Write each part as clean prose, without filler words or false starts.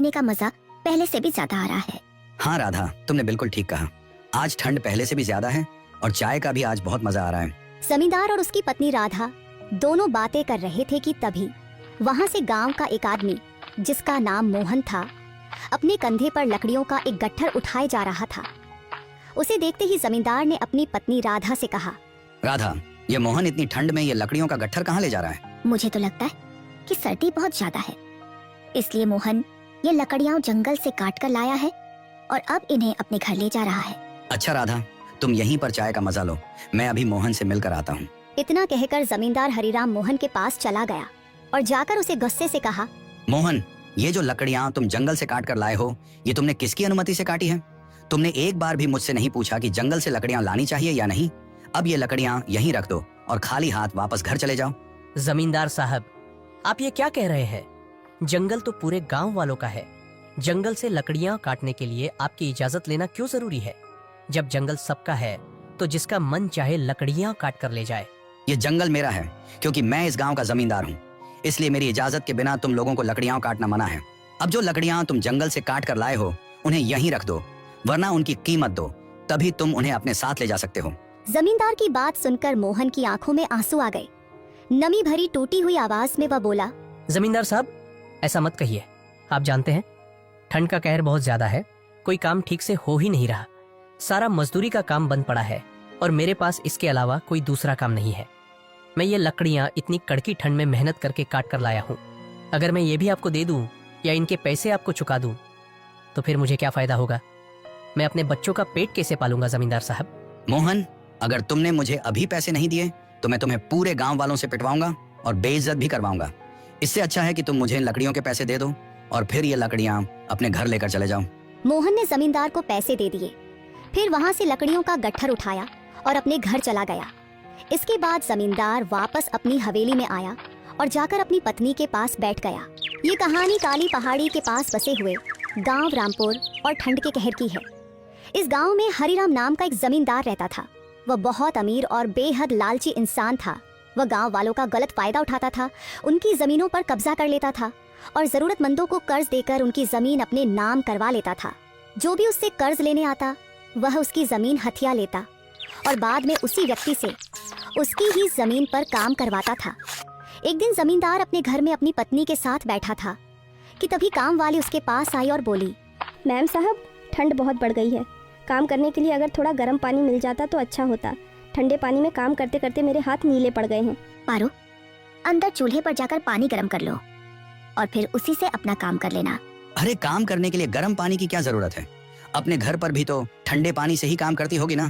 पीने का मजा पहले से भी ज्यादा आ रहा है। हाँ राधा, तुमने बिल्कुल ठीक कहा। आज ठंड पहले से भी ज्यादा है और चाय का भी आज बहुत मजा आ रहा है। जमींदार और उसकी पत्नी राधा दोनों बातें कर रहे थे कि तभी वहाँ से गांव का एक आदमी जिसका नाम मोहन था अपने कंधे पर लकड़ियों का एक गट्ठर उठाए जा रहा था। उसे देखते ही जमींदार ने अपनी पत्नी राधा से कहा, राधा, ये मोहन इतनी ठंड में ये लकड़ियों का गट्ठर कहाँ ले जा रहा है? मुझे तो लगता है कि सर्दी बहुत ज्यादा है, इसलिए मोहन ये लकड़ियां जंगल से काट कर लाया है और अब इन्हें अपने घर ले जा रहा है। अच्छा राधा, तुम यहीं पर चाय का मजा लो, मैं अभी मोहन से मिलकर आता हूँ। इतना कहकर जमींदार हरिराम मोहन के पास चला गया और जाकर उसे गुस्से से कहा, मोहन, ये जो लकड़ियाँ तुम जंगल से काट कर लाए हो, ये तुमने किसकी अनुमति से काटी है? तुमने एक बार भी मुझसे नहीं पूछा कि जंगल से लकड़ियाँ लानी चाहिए या नहीं। अब ये लकड़ियाँ यहीं रख दो और खाली हाथ वापस घर चले जाओ। जमींदार साहब, आप ये क्या कह रहे हैं? जंगल तो पूरे गांव वालों का है। जंगल से लकड़ियां काटने के लिए आपकी इजाजत लेना क्यों जरूरी है? जब जंगल सबका है तो जिसका मन चाहे लकड़ियां काट कर ले जाए। ये जंगल मेरा है क्योंकि मैं इस गांव का जमींदार हूँ, इसलिए मेरी इजाजत के बिना तुम लोगों को लकड़ियां काटना मना है। अब जो लकड़ियां तुम जंगल से काट कर लाए हो उन्हें यहीं रख दो, वरना उनकी कीमत दो, तभी तुम उन्हें अपने साथ ले जा सकते हो। जमींदार की बात सुनकर मोहन की आंखों में आंसू आ गए। नमी भरी टूटी हुई आवाज में वह बोला, जमींदार साहब, ऐसा मत कहिए। आप जानते हैं ठंड का कहर बहुत ज्यादा है, कोई काम ठीक से हो ही नहीं रहा। सारा मजदूरी का काम बंद पड़ा है और मेरे पास इसके अलावा कोई दूसरा काम नहीं है। मैं ये लकड़ियां इतनी कड़की ठंड में मेहनत करके काट कर लाया हूँ। अगर मैं ये भी आपको दे दूं या इनके पैसे आपको चुका दूं तो फिर मुझे क्या फायदा होगा? मैं अपने बच्चों का पेट कैसे पालूंगा जमींदार साहब? मोहन, अगर तुमने मुझे अभी पैसे नहीं दिए तो मैं तुम्हें पूरे गांव वालों से पिटवाऊंगा और बेइज्जत भी करवाऊंगा। इससे अच्छा है कि तुम मुझे इन लकड़ियों के पैसे दे दो और फिर ये लकड़ियां अपने घर लेकर चले जाओ। मोहन ने जमींदार को पैसे दे दिए, फिर वहाँ से लकड़ियों का गट्ठर उठाया और अपने घर चला गया। इसके बाद जमींदार वापस अपनी हवेली में आया और जाकर अपनी पत्नी के पास बैठ गया। ये कहानी काली पहाड़ी के पास बसे हुए गांव रामपुर और ठंड के कहर की है। इस गांव में हरिराम नाम का एक जमींदार रहता था। वह बहुत अमीर और बेहद लालची इंसान था। वह गांव वालों का गलत फायदा उठाता था, उनकी जमीनों पर कब्जा कर लेता था और जरूरतमंदों को कर्ज देकर उनकी जमीन अपने नाम करवा लेता था। जो भी उससे कर्ज लेने आता वह उसकी जमीन हथिया लेता और बाद में उसी व्यक्ति से उसकी ही जमीन पर काम करवाता था। एक दिन जमींदार अपने घर में अपनी पत्नी के साथ बैठा था कि तभी काम वाली उसके पास आई और बोली, मैम साहब, ठंड बहुत बढ़ गई है। काम करने के लिए अगर थोड़ा गर्म पानी मिल जाता तो अच्छा होता। ठंडे पानी में काम करते करते मेरे हाथ नीले पड़ गए हैं। पारो, अंदर चूल्हे पर जाकर पानी गर्म कर लो और फिर उसी से अपना काम कर लेना। अरे, काम करने के लिए गर्म पानी की क्या जरूरत है? अपने घर पर भी तो ठंडे पानी से ही काम करती होगी ना,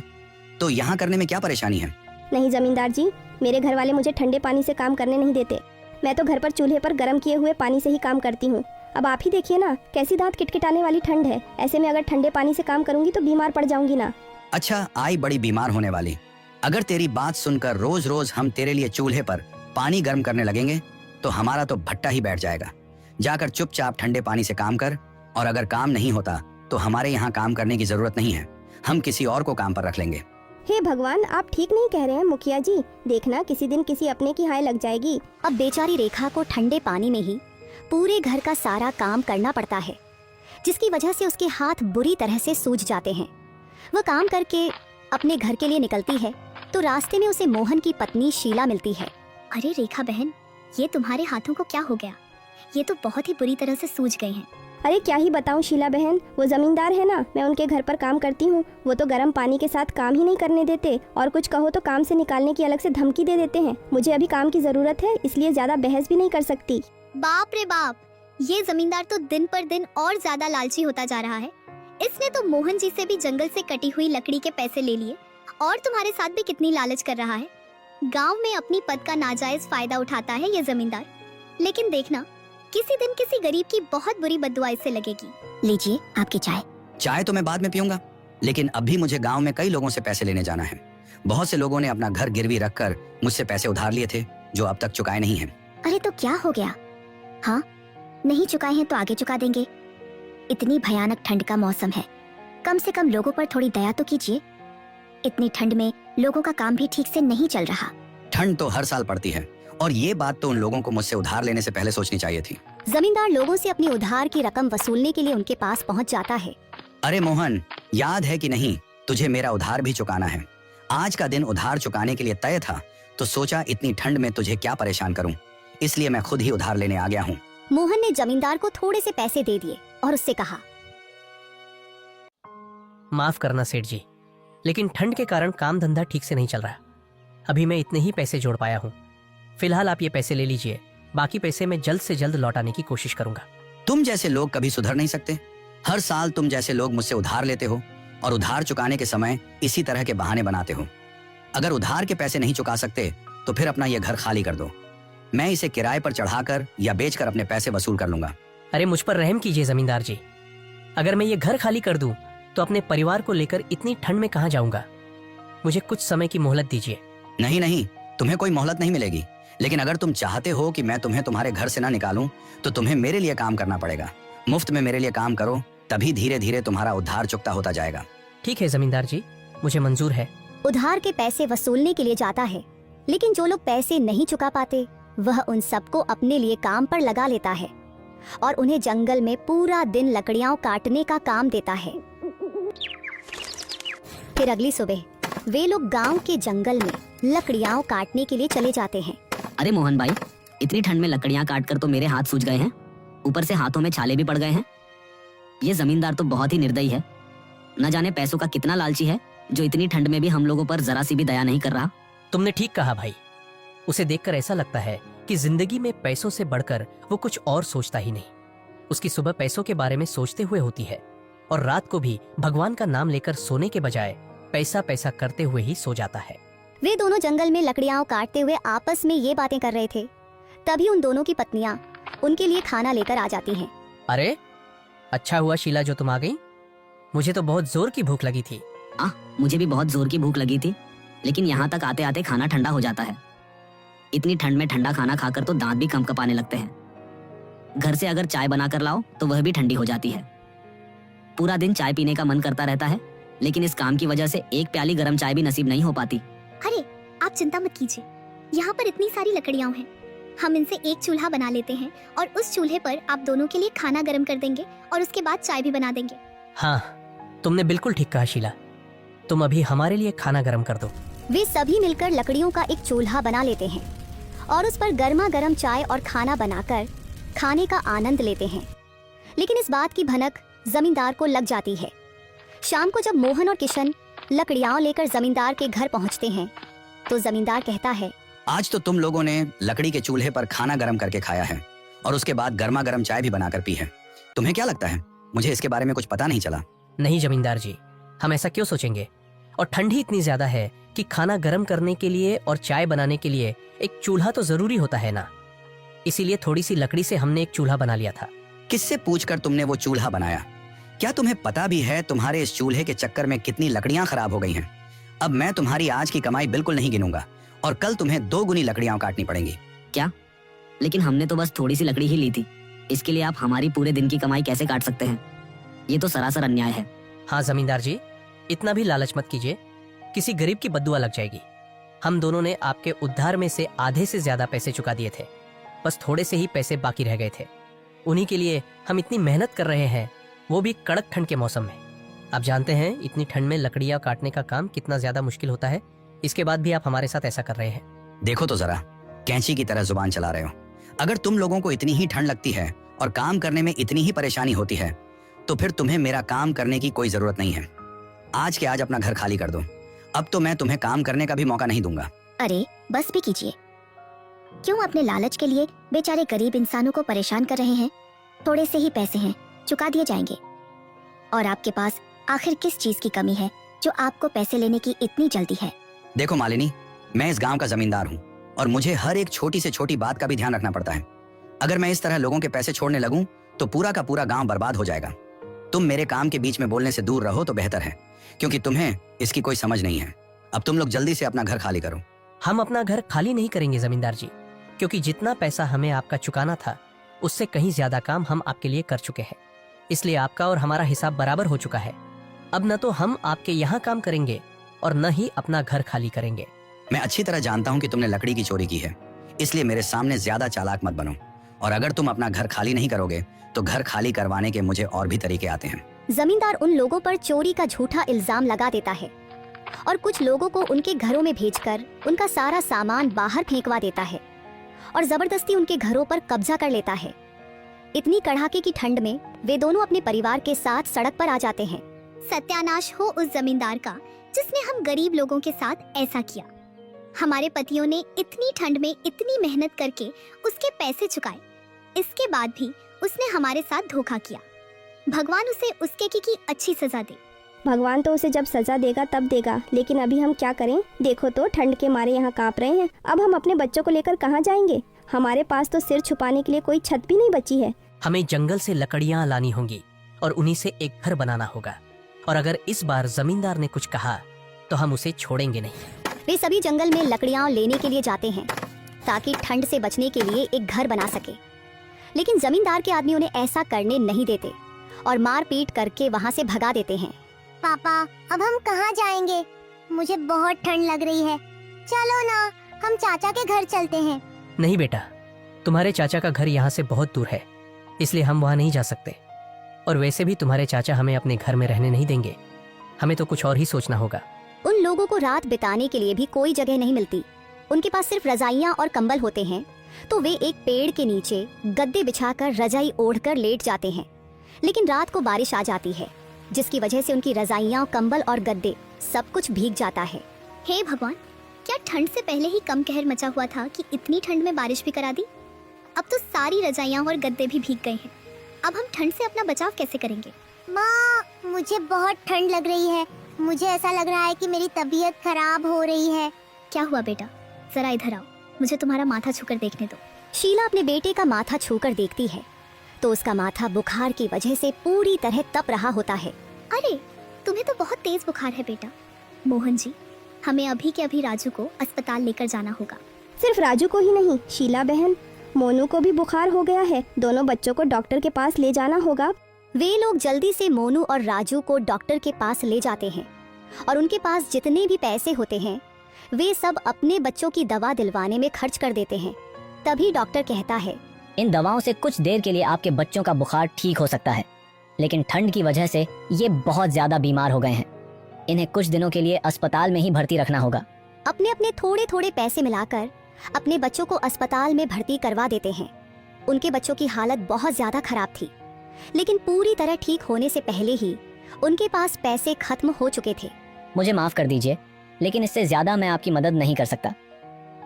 तो यहाँ करने में क्या परेशानी है? नहीं जमींदार जी, मेरे घर वाले मुझे ठंडे पानी से काम करने नहीं देते। मैं तो घर पर चूल्हे पर गर्म किए हुए पानी से ही काम करती हूँ। अब आप ही देखिए ना, कैसी दांत किटकिटाने वाली ठंड है। ऐसे में अगर ठंडे पानी से काम करूंगी तो बीमार पड़ जाऊंगी ना। अच्छा, आई बड़ी बीमार होने वाली। अगर तेरी बात सुनकर रोज रोज हम तेरे लिए चूल्हे पर पानी गर्म करने लगेंगे तो हमारा तो भट्टा ही बैठ जाएगा। जाकर चुपचाप ठंडे पानी से काम कर, और अगर काम नहीं होता तो हमारे यहाँ काम करने की जरूरत नहीं है, हम किसी और को काम पर रख लेंगे। हे भगवान, आप ठीक नहीं कह रहे हैं मुखिया जी। देखना किसी दिन किसी अपने की हाय लग जाएगी। अब बेचारी रेखा को ठंडे पानी में ही पूरे घर का सारा काम करना पड़ता है, जिसकी वजह से उसके हाथ बुरी तरह से सूज जाते हैं। वह काम करके अपने घर के लिए निकलती है तो रास्ते में उसे मोहन की पत्नी शीला मिलती है। अरे रेखा बहन, ये तुम्हारे हाथों को क्या हो गया? ये तो बहुत ही बुरी तरह से सूज गए हैं। अरे क्या ही बताऊं शीला बहन, वो जमींदार है ना, मैं उनके घर पर काम करती हूँ। वो तो गर्म पानी के साथ काम ही नहीं करने देते और कुछ कहो तो काम से निकालने की अलग से धमकी दे देते हैं। मुझे अभी काम की जरूरत है, इसलिए ज्यादा बहस भी नहीं कर सकती। बाप रे बाप, ये जमींदार तो दिन पर दिन और ज्यादा लालची होता जा रहा है। इसने तो मोहन जी से भी जंगल से कटी हुई लकड़ी के पैसे ले लिए और तुम्हारे साथ भी कितनी लालच कर रहा है। गांव में अपनी पद का नाजायज फायदा उठाता है ये जमींदार। लेकिन देखना, किसी दिन किसी गरीब की बहुत बुरी बद्दुआ इससे लगेगी। लीजिए आपकी चाय। चाय तो मैं बाद में पीऊंगा, लेकिन अभी मुझे गांव में कई लोगों से पैसे लेने जाना है। बहुत से लोगों ने अपना घर गिरवी रखकर मुझसे पैसे उधार लिए थे जो अब तक चुकाए नहीं हैं। अरे तो क्या हो गया? हाँ, नहीं चुकाए हैं तो आगे चुका देंगे। इतनी भयानक ठंड का मौसम है, कम से कम लोगों पर थोड़ी दया तो कीजिए। इतनी ठंड में लोगों का काम भी ठीक से नहीं चल रहा। ठंड तो हर साल पड़ती है, और ये बात तो उन लोगों को मुझसे उधार लेने से पहले सोचनी चाहिए थी। जमींदार लोगों से अपनी उधार की रकम वसूलने के लिए उनके पास पहुंच जाता है। अरे मोहन, याद है कि नहीं, तुझे मेरा उधार भी चुकाना है। आज का दिन उधार चुकाने के लिए तय था, तो सोचा इतनी ठंड में तुझे क्या परेशान करूं, इसलिए मैं खुद ही उधार लेने आ गया हूं। मोहन ने जमींदार को थोड़े से पैसे दे दिए और उससे कहा, माफ करना सेठ जी, लेकिन ठंड के कारण काम धंधा ठीक से नहीं चल रहा। अभी मैं इतने ही पैसे जोड़ पाया हूँ। फिलहाल आप ये पैसे ले लीजिए, बाकी पैसे मैं जल्द से जल्द लौटाने की कोशिश करूंगा। तुम जैसे लोग कभी सुधर नहीं सकते। हर साल तुम जैसे लोग मुझसे उधार लेते हो और उधार चुकाने के समय इसी तरह के बहाने बनाते हो। अगर उधार के पैसे नहीं चुका सकते तो फिर अपना ये घर खाली कर दो। मैं इसे किराए पर चढ़ाकर या बेचकर अपने पैसे वसूल कर लूंगा। अरे मुझ पर रहम कीजिए जमींदार जी, अगर मैं ये घर खाली कर दूं तो अपने परिवार को लेकर इतनी ठंड में कहाँ जाऊंगा। मुझे कुछ समय की मोहलत दीजिए। नहीं नहीं, तुम्हें कोई मोहलत नहीं मिलेगी, लेकिन अगर तुम चाहते हो कि मैं तुम्हें तुम्हारे घर से ना निकालूं तो तुम्हें मेरे लिए काम करना पड़ेगा। मुफ्त में मेरे लिए काम करो, तभी धीरे धीरे तुम्हारा उधार चुकता होता जाएगा। ठीक है जमींदार जी, मुझे मंजूर है। उधार के पैसे वसूलने के लिए जाता है, लेकिन जो लोग पैसे नहीं चुका पाते वह उन सबको अपने लिए काम पर लगा लेता है और उन्हें जंगल में पूरा दिन लकड़ियां काटने का काम देता है। फिर अगली सुबह वे लोग गांव के जंगल में लकड़ियां काटने के लिए चले जाते हैं। अरे मोहन भाई, इतनी ठंड में लकड़ियां काटकर तो मेरे हाथ सूज गए हैं, ऊपर से हाथों में छाले भी पड़ गए हैं। ये जमींदार तो बहुत ही निर्दयी है। न जाने पैसों का कितना लालची है, जो इतनी ठंड में भी हम लोगों पर जरा सी भी दया नहीं कर रहा। तुमने ठीक कहा भाई, उसे देखकर ऐसा लगता है कि जिंदगी में पैसों से बढ़कर वो कुछ और सोचता ही नहीं। उसकी सुबह पैसों के बारे में सोचते हुए होती है और रात को भी भगवान का नाम लेकर सोने के बजाय पैसा पैसा करते हुए ही सो जाता है। वे दोनों जंगल में लकड़ियां काटते हुए आपस में ये बातें कर रहे थे, तभी उन दोनों की पत्नियां उनके लिए खाना लेकर आ जाती हैं। अरे अच्छा हुआ शीला जो तुम आ गई, मुझे तो बहुत जोर की भूख लगी थी। मुझे भी बहुत जोर की भूख लगी थी, लेकिन यहाँ तक आते आते खाना ठंडा हो जाता है। इतनी ठंड में ठंडा खाना खाकर तो दांत भी कंपकपाने लगते हैं। घर से अगर चाय बनाकर लाओ तो वह भी ठंडी हो जाती है। पूरा दिन चाय पीने का मन करता रहता है, लेकिन इस काम की वजह से एक प्याली गर्म चाय भी नसीब नहीं हो पाती। अरे आप चिंता मत कीजिए, यहाँ पर इतनी सारी लकड़ियाँ हैं, हम इनसे एक चूल्हा बना लेते हैं और उस चूल्हे पर आप दोनों के लिए खाना गर्म कर देंगे और उसके बाद चाय भी बना देंगे। हाँ, तुमने बिल्कुल ठीक कहा शीला, तुम अभी हमारे लिए खाना गर्म कर दो। वे सभी मिलकर लकड़ियों का एक चूल्हा बना लेते हैं और उस पर गर्मा गर्म चाय और खाना बनाकर खाने का आनंद लेते हैं। लेकिन इस बात की भनक जमींदार को लग जाती है। शाम को जब मोहन और किशन लकड़ियां लेकर जमींदार के घर पहुंचते हैं तो जमींदार कहता है, आज तो तुम लोगों ने लकड़ी के चूल्हे पर खाना गर्म करके खाया है और उसके बाद गर्मा गर्म चाय भी बनाकर पी है। तुम्हें क्या लगता है, मुझे इसके बारे में कुछ पता नहीं चला? नहीं जमींदार जी, हम ऐसा क्यों सोचेंगे, और ठंड ही इतनी ज्यादा है कि खाना गर्म करने के लिए और चाय बनाने के लिए एक चूल्हा तो जरूरी होता है ना। इसीलिए थोड़ी सी लकड़ी से हमने एक चूल्हा बना लिया था। किससे पूछकर तुमने वो चूल्हा बनाया? क्या तुम्हें पता भी है तुम्हारे इस चूल्हे के चक्कर में कितनी लकड़ियां खराब हो गई हैं? अब मैं तुम्हारी आज की कमाई बिल्कुल नहीं गिनूंगा और कल तुम्हें 2 गुनी लकड़ियां काटनी पड़ेंगी। क्या? लेकिन हमने तो बस थोड़ी सी लकड़ी ही ली थी, इसके लिए आप हमारी पूरे दिन की कमाई कैसे काट सकते हैं? ये तो सरासर अन्याय है। हाँ जमींदार जी, इतना भी लालच मत कीजिए, किसी गरीब की बद्दुआ लग जाएगी। हम दोनों ने आपके उद्धार में से आधे से ज्यादा पैसे चुका दिए थे, बस थोड़े से ही पैसे बाकी रह गए थे। उन्हीं के लिए हम इतनी मेहनत कर रहे हैं, वो भी कड़क ठंड के मौसम में। आप जानते हैं इतनी ठंड में लकड़ियां काटने का काम कितना ज्यादा मुश्किल होता है, इसके बाद भी आप हमारे साथ ऐसा कर रहे हैं। देखो तो जरा, कैंची की तरह जुबान चला रहे हो। अगर तुम लोगों को इतनी ही ठंड लगती है और काम करने में इतनी ही परेशानी होती है तो फिर तुम्हें मेरा काम करने की कोई जरूरत नहीं है। आज के आज अपना घर खाली कर दो, अब तो मैं तुम्हें काम करने का भी मौका नहीं दूंगा। अरे बस भी कीजिए, क्यों अपने लालच के लिए बेचारे गरीब इंसानों को परेशान कर रहे हैं? थोड़े से ही पैसे हैं, चुका दिए जाएंगे। और आपके पास आखिर किस चीज की कमी है जो आपको पैसे लेने की इतनी जल्दी है? देखो मालिनी, मैं इस गांव का जमींदार हूँ और मुझे हर एक छोटी से छोटी बात का भी ध्यान रखना पड़ता है। अगर मैं इस तरह लोगों के पैसे छोड़ने लगूं तो पूरा का पूरा गांव बर्बाद हो जाएगा। तुम मेरे काम के बीच में बोलने से दूर रहो तो बेहतर है, क्योंकि तुम्हें इसकी कोई समझ नहीं है। अब तुम लोग जल्दी से अपना घर खाली करो। हम अपना घर खाली नहीं करेंगे जमींदार जी, क्योंकि जितना पैसा हमें आपका चुकाना था उससे कहीं ज्यादा काम हम आपके लिए कर चुके हैं। इसलिए आपका और हमारा हिसाब बराबर हो चुका है। अब न तो हम आपके यहाँ काम करेंगे और न ही अपना घर खाली करेंगे। मैं अच्छी तरह जानता हूँ कि तुमने लकड़ी की चोरी की है, इसलिए मेरे सामने ज्यादा चालाक मत बनो, और अगर तुम अपना घर खाली नहीं करोगे तो घर खाली करवाने के मुझे और भी तरीके आते हैं। जमींदार उन लोगों पर चोरी का झूठा इल्जाम लगा देता है और कुछ लोगों को उनके घरों में भेजकर उनका सारा सामान बाहर फेंकवा देता है और जबरदस्ती उनके घरों पर कब्जा कर लेता है। इतनी कड़ाके की ठंड में वे दोनों अपने परिवार के साथ सड़क पर आ जाते हैं। सत्यानाश हो उस जमींदार का जिसने हम गरीब लोगों के साथ ऐसा किया। हमारे पतियों ने इतनी ठंड में इतनी मेहनत करके उसके पैसे चुकाए, इसके बाद भी उसने हमारे साथ धोखा किया। भगवान उसे उसके की अच्छी सजा दे। भगवान तो उसे जब सजा देगा तब देगा, लेकिन अभी हम क्या करें? देखो तो ठंड के मारे यहाँ कांप रहे हैं। अब हम अपने बच्चों को लेकर कहाँ जाएंगे? हमारे पास तो सिर छुपाने के लिए कोई छत भी नहीं बची है। हमें जंगल से लकड़ियाँ लानी होंगी और उन्हीं से एक घर बनाना होगा, और अगर इस बार जमींदार ने कुछ कहा तो हम उसे छोड़ेंगे नहीं। वे सभी जंगल में लकड़ियाँ लेने के लिए जाते हैं ताकि ठंड से बचने के लिए एक घर बना सके, लेकिन जमींदार के आदमी उन्हें ऐसा करने नहीं देते और मार पीट करके वहाँ से भगा देते हैं। पापा, अब हम कहाँ जाएंगे? मुझे बहुत ठंड लग रही है। चलो ना, हम चाचा के घर चलते हैं। नहीं बेटा, तुम्हारे चाचा का घर यहाँ से बहुत दूर है, इसलिए हम वहाँ नहीं जा सकते। और वैसे भी तुम्हारे चाचा हमें अपने घर में रहने नहीं देंगे। हमें तो कुछ और ही सोचना होगा। उन लोगों को रात बिताने के लिए भी कोई जगह नहीं मिलती। उनके पास सिर्फ रजाइयाँ और कंबल होते हैं, तो वे एक पेड़ के नीचे गद्दे बिछाकर रजाई ओढ़कर लेट जाते हैं। लेकिन रात को बारिश आ जाती है, जिसकी वजह से उनकी रजाइयाँ, कंबल और गद्दे सब कुछ भीग जाता है। हे भगवान, क्या ठंड से पहले ही कम कहर मचा हुआ था कि इतनी ठंड में बारिश भी करा दी? अब तो सारी रजाइयाँ और गद्दे भी भीग गए हैं। अब हम ठंड से अपना बचाव कैसे करेंगे? माँ, मुझे बहुत ठंड लग रही है। मुझे ऐसा लग रहा है कि मेरी तबीयत खराब हो रही है। क्या हुआ बेटा? जरा इधर आओ, मुझे तुम्हारा माथा छूकर देखने दो। शीला अपने बेटे का माथा छूकर देखती है तो उसका माथा बुखार की वजह से पूरी तरह तप रहा होता है। अरे, तुम्हें तो बहुत तेज बुखार है बेटा। मोहन जी, हमें अभी के अभी राजू को अस्पताल लेकर जाना होगा। सिर्फ राजू को ही नहीं, शीला बहन, मोनू को भी बुखार हो गया है। दोनों बच्चों को डॉक्टर के पास ले जाना होगा। वे लोग जल्दी से मोनू और राजू को डॉक्टर के पास ले जाते हैं और उनके पास जितने भी पैसे होते हैं वे सब अपने बच्चों की दवा दिलवाने में खर्च कर देते हैं। तभी डॉक्टर कहता है, इन दवाओं से कुछ देर के लिए आपके बच्चों का बुखार ठीक हो सकता है, लेकिन ठंड की वजह से ये बहुत ज्यादा बीमार हो गए हैं। इन्हें कुछ दिनों के लिए अस्पताल में ही भर्ती रखना होगा। अपने अपने थोड़े थोड़े पैसे मिलाकर अपने बच्चों को अस्पताल में भर्ती करवा देते हैं। उनके बच्चों की हालत बहुत ज्यादा खराब थी, लेकिन पूरी तरह ठीक होने से पहले ही उनके पास पैसे खत्म हो चुके थे। मुझे माफ कर दीजिए, लेकिन इससे ज्यादा मैं आपकी मदद नहीं कर सकता।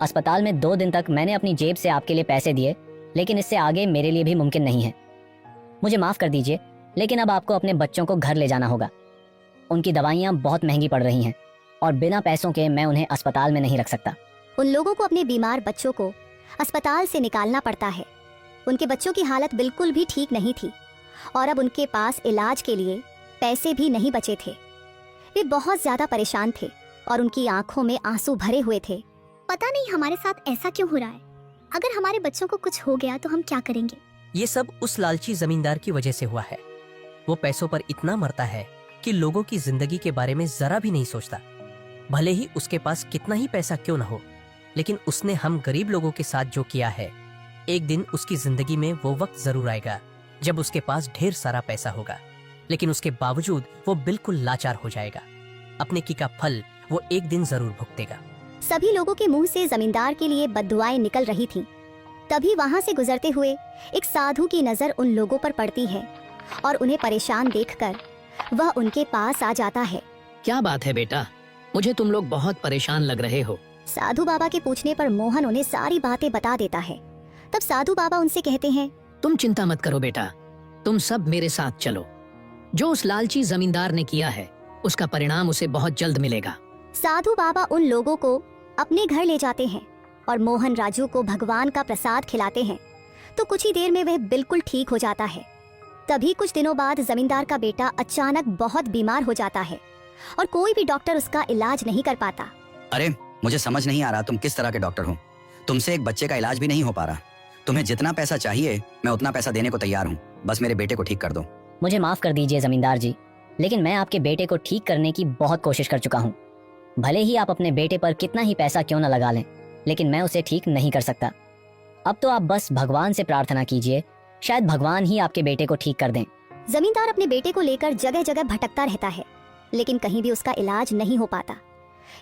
अस्पताल में 2 दिन तक मैंने अपनी जेब से आपके लिए पैसे दिए, लेकिन इससे आगे मेरे लिए भी मुमकिन नहीं है। मुझे माफ कर दीजिए, लेकिन अब आपको अपने बच्चों को घर ले जाना होगा। उनकी दवाइयाँ बहुत महंगी पड़ रही हैं और बिना पैसों के मैं उन्हें अस्पताल में नहीं रख सकता। उन लोगों को अपने बीमार बच्चों को अस्पताल से निकालना पड़ता है। उनके बच्चों की हालत बिल्कुल भी ठीक नहीं थी और अब उनके पास इलाज के लिए पैसे भी नहीं बचे थे। वे बहुत ज्यादा परेशान थे और उनकी आंखों में आंसू भरे हुए थे। पता नहीं हमारे साथ ऐसा क्यों हो रहा है। अगर हमारे बच्चों को कुछ हो गया तो हम क्या करेंगे? ये सब उस लालची जमींदार की वजह से हुआ है। वो पैसों पर इतना मरता है कि लोगों की जिंदगी के बारे में जरा भी नहीं सोचता। भले ही उसके पास कितना ही पैसा क्यों न हो, लेकिन उसने हम गरीब लोगों के साथ जो किया है, एक दिन उसकी जिंदगी में वो वक्त जरूर आएगा जब उसके पास ढेर सारा पैसा होगा, लेकिन उसके बावजूद वो बिल्कुल लाचार हो जाएगा। अपने की का फल वो एक दिन जरूर भुगतेगा। सभी लोगों के मुंह से जमींदार के लिए बद्दुआएं निकल रही थीं। तभी वहां से गुजरते हुए एक साधु की नजर उन लोगों पर पड़ती है और उन्हें परेशान देखकर वह उनके पास आ जाता है। क्या बात है बेटा, मुझे तुम लोग बहुत परेशान लग रहे हो। साधु बाबा के पूछने पर मोहन उन्हें सारी बातें बता देता है। तब साधु बाबा उनसे कहते हैं, तुम चिंता मत करो बेटा, तुम सब मेरे साथ चलो। जो उस लालची जमींदार ने किया है उसका परिणाम उसे बहुत जल्द मिलेगा। साधु बाबा उन लोगों को अपने घर ले जाते हैं और मोहन राजू को भगवान का प्रसाद खिलाते हैं, तो कुछ ही देर में वह बिल्कुल ठीक हो जाता है। तभी कुछ दिनों बाद जमींदार का बेटा अचानक बहुत बीमार हो जाता है और कोई भी डॉक्टर उसका इलाज नहीं कर पाता। अरे, मुझे समझ नहीं आ रहा तुम किस तरह के डॉक्टर हो। तुमसे एक बच्चे का इलाज भी नहीं हो पा रहा। तुम्हें जितना पैसा चाहिए मैं उतना पैसा देने को तैयार हूँ, बस मेरे बेटे को ठीक कर दो। मुझे माफ कर दीजिए जमींदार जी, लेकिन मैं आपके बेटे को ठीक करने की बहुत कोशिश कर चुका हूँ। भले ही आप अपने बेटे पर कितना ही पैसा क्यों न लगा लें, लेकिन मैं उसे ठीक नहीं कर सकता। अब तो आप बस भगवान से प्रार्थना कीजिए, शायद भगवान ही आपके बेटे को ठीक कर दें। जमींदार अपने बेटे को लेकर जगह जगह भटकता रहता है, लेकिन कहीं भी उसका इलाज नहीं हो पाता।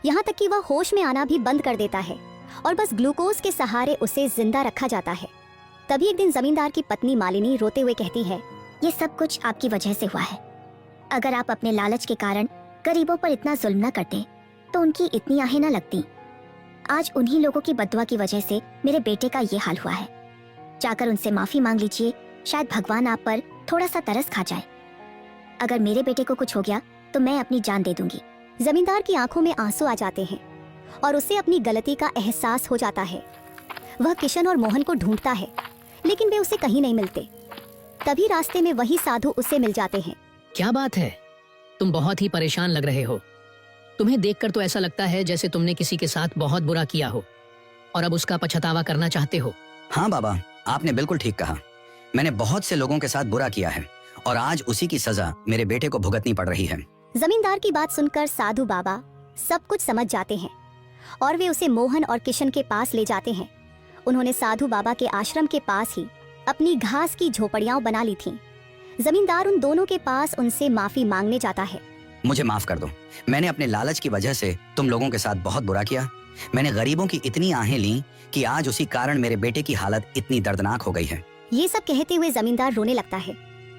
यहाँ तक कि वह होश में आना भी बंद कर देता है और बस ग्लूकोज के सहारे उसे जिंदा रखा जाता है। तभी एक दिन जमींदार की पत्नी मालिनी रोते हुए कहती है, ये सब कुछ आपकी वजह से हुआ है। अगर आप अपने लालच के कारण गरीबों पर इतना जुल्म न करते तो उनकी इतनी आहें न लगती। आज उन्हीं लोगों की बददुआ की वजह से मेरे बेटे का ये हाल हुआ है। जाकर उनसे माफी मांग लीजिए, शायद भगवान आप पर थोड़ा सा तरस खा जाए। अगर मेरे बेटे को कुछ हो गया तो मैं अपनी जान दे दूंगी। जमींदार की आंखों में आंसू आ जाते हैं और उसे अपनी गलती का एहसास हो जाता है। वह किशन और मोहन को ढूंढता है, लेकिन वे उसे कहीं नहीं मिलते। तभी रास्ते में वही साधु उसे मिल जाते हैं। क्या बात है, तुम बहुत ही परेशान लग रहे हो। तुम्हें देखकर तो ऐसा लगता है जैसे तुमने किसी के साथ बहुत बुरा किया हो और अब उसका पछतावा करना चाहते हो। हाँ बाबा, आपने बिल्कुल ठीक कहा। मैंने बहुत से लोगों के साथ बुरा किया है और आज उसी की सजा मेरे बेटे को भुगतनी पड़ रही है। जमींदार की बात सुनकर साधु बाबा सब कुछ समझ जाते हैं और वे उसे मोहन और किशन के पास ले जाते हैं। उन्होंने साधु बाबा के आश्रम के पास ही अपनी घास की झोपड़ियां बना ली थीं। जमींदार उन दोनों के पास उनसे माफी मांगने जाता है। मुझे माफ कर दो, मैंने अपने लालच की वजह से तुम लोगों के साथ बहुत बुरा किया। मैंने गरीबों की इतनी आहें ली कि आज उसी कारण मेरे बेटे की हालत इतनी दर्दनाक हो गई है। ये सब कहते हुए जमींदार रोने लगता है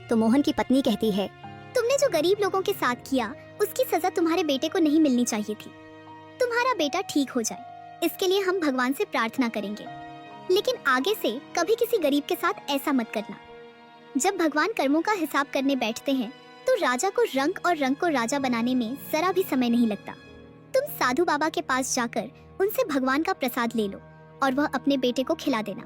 तो मोहन की पत्नी कहती है, तुमने जो गरीब लोगों के साथ किया उसकी सजा तुम्हारे बेटे को नहीं मिलनी चाहिए थी। तुम्हारा बेटा ठीक हो जाए, इसके लिए हम भगवान से प्रार्थना करेंगे, लेकिन आगे से कभी किसी गरीब के साथ ऐसा मत करना। जब भगवान कर्मों का हिसाब करने बैठते हैं तो राजा को रंक और रंक को राजा बनाने में जरा भी समय नहीं लगता। तुम साधु बाबा के पास जाकर उनसे भगवान का प्रसाद ले लो और वह अपने बेटे को खिला देना।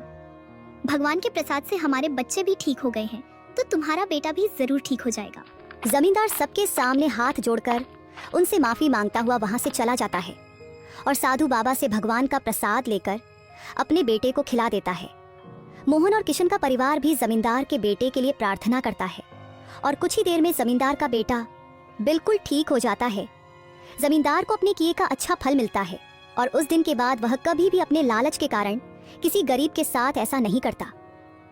भगवान के प्रसाद से हमारे बच्चे भी ठीक हो गए हैं तो तुम्हारा बेटा भी जरूर ठीक हो जाएगा। जमींदार सबके सामने हाथ जोड़कर उनसे माफी मांगता हुआ वहां से चला जाता है और साधु बाबा से भगवान का प्रसाद लेकर अपने बेटे को खिला देता है। मोहन और किशन का परिवार भी जमींदार के बेटे के लिए प्रार्थना करता है और कुछ ही देर में जमींदार का बेटा बिल्कुल ठीक हो जाता है। जमींदार को अपने किए का अच्छा फल मिलता है और उस दिन के बाद वह कभी भी अपने लालच के कारण किसी गरीब के साथ ऐसा नहीं करता।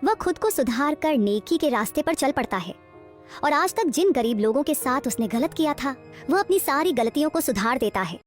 वह खुद को सुधार कर नेकी के रास्ते पर चल पड़ता है और आज तक जिन गरीब लोगों के साथ उसने गलत किया था वह अपनी सारी गलतियों को सुधार देता है।